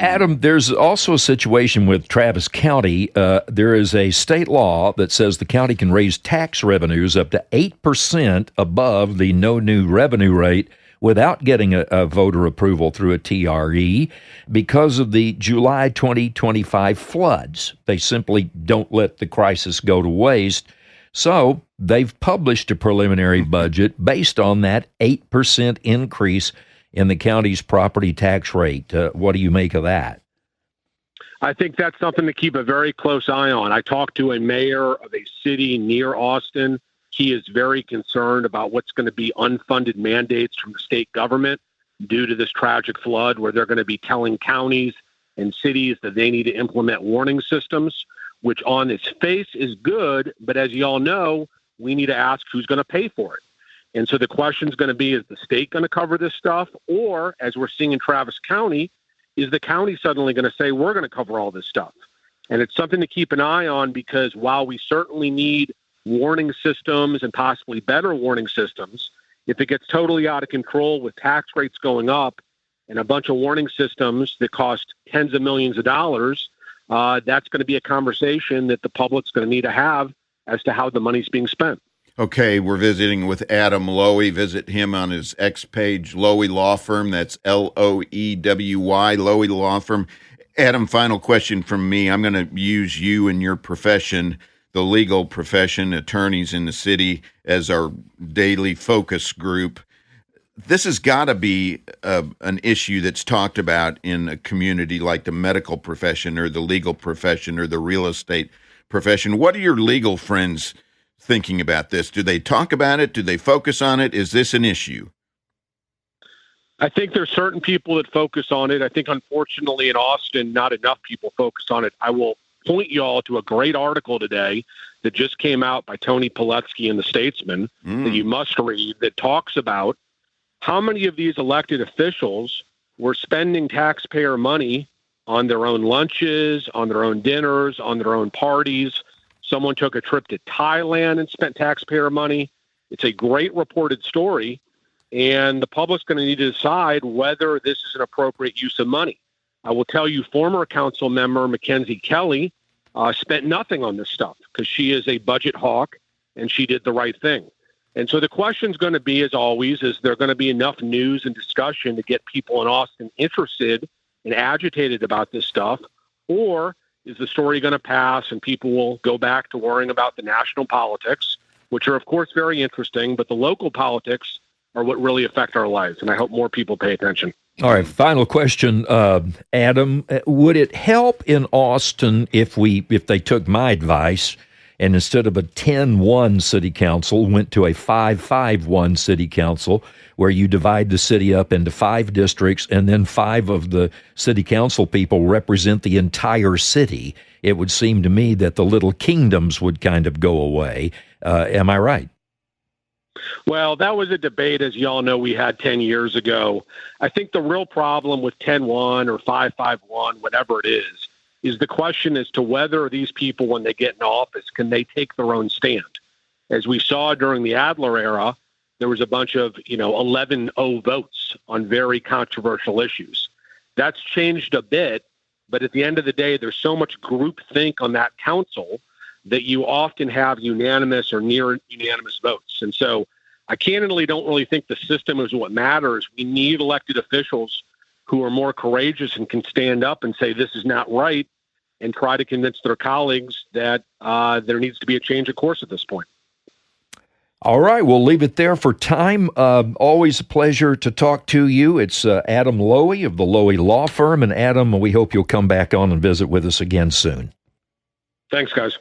Adam, there's also a situation with Travis County. There is a state law that says the county can raise tax revenues up to 8% above the no new revenue rate without getting a voter approval through a TRE because of the July 2025 floods. They simply don't let the crisis go to waste. So they've published a preliminary budget based on that 8% increase in the county's property tax rate. What do you make of that? I think that's something to keep a very close eye on. I talked to a mayor of a city near Austin. He is very concerned about what's going to be unfunded mandates from the state government due to this tragic flood, where they're going to be telling counties and cities that they need to implement warning systems, which on its face is good. But as you all know, we need to ask who's going to pay for it. And so the question is going to be, is the state going to cover this stuff? Or, as we're seeing in Travis County, is the county suddenly going to say, we're going to cover all this stuff? And it's something to keep an eye on, because while we certainly need warning systems and possibly better warning systems, if it gets totally out of control with tax rates going up and a bunch of warning systems that cost tens of millions of dollars, that's going to be a conversation that the public's going to need to have as to how the money's being spent. Okay, we're visiting with Adam Loewy. Visit him on his X page, Loewy Law Firm. That's Loewy, Loewy Law Firm. Adam, final question from me. I'm going to use you and your profession, the legal profession, attorneys in the city, as our daily focus group. This has got to be an issue that's talked about in a community like the medical profession or the legal profession or the real estate profession. What are your legal friends thinking about this? Do they talk about it? Do they focus on it? Is this an issue? I think there's certain people that focus on it. I think, unfortunately, in Austin, not enough people focus on it. I will point you all to a great article today that just came out by Tony Piletsky in The Statesman that you must read, that talks about how many of these elected officials were spending taxpayer money on their own lunches, on their own dinners, on their own parties. Someone took a trip to Thailand and spent taxpayer money. It's a great reported story, and the public's going to need to decide whether this is an appropriate use of money. I will tell you, former council member Mackenzie Kelly spent nothing on this stuff because she is a budget hawk and she did the right thing. And so the question's going to be, as always, is there going to be enough news and discussion to get people in Austin interested and agitated about this stuff? Or is the story going to pass and people will go back to worrying about the national politics, which are, of course, very interesting, but the local politics are what really affect our lives, and I hope more people pay attention. All right, final question, Adam. Would it help in Austin if they took my advice and instead of a 10-1 city council went to a 5-5-1 city council, where you divide the city up into 5 districts and then 5 of the city council people represent the entire city? It would seem to me that the little kingdoms would kind of go away. Am I right? Well, that was a debate, as you all know, we had 10 years ago. I think the real problem with 10-1 or 5-5-1, whatever it is the question as to whether these people, when they get in office, can they take their own stand? As we saw during the Adler era, there was a bunch of 11-0 votes on very controversial issues. That's changed a bit, but at the end of the day, there's so much groupthink on that council that you often have unanimous or near unanimous votes. And so I candidly don't really think the system is what matters. We need elected officials who are more courageous and can stand up and say this is not right and try to convince their colleagues that there needs to be a change of course at this point. All right, we'll leave it there for time. Always a pleasure to talk to you. It's Adam Loewy of the Loewy Law Firm. And Adam, we hope you'll come back on and visit with us again soon. Thanks, guys.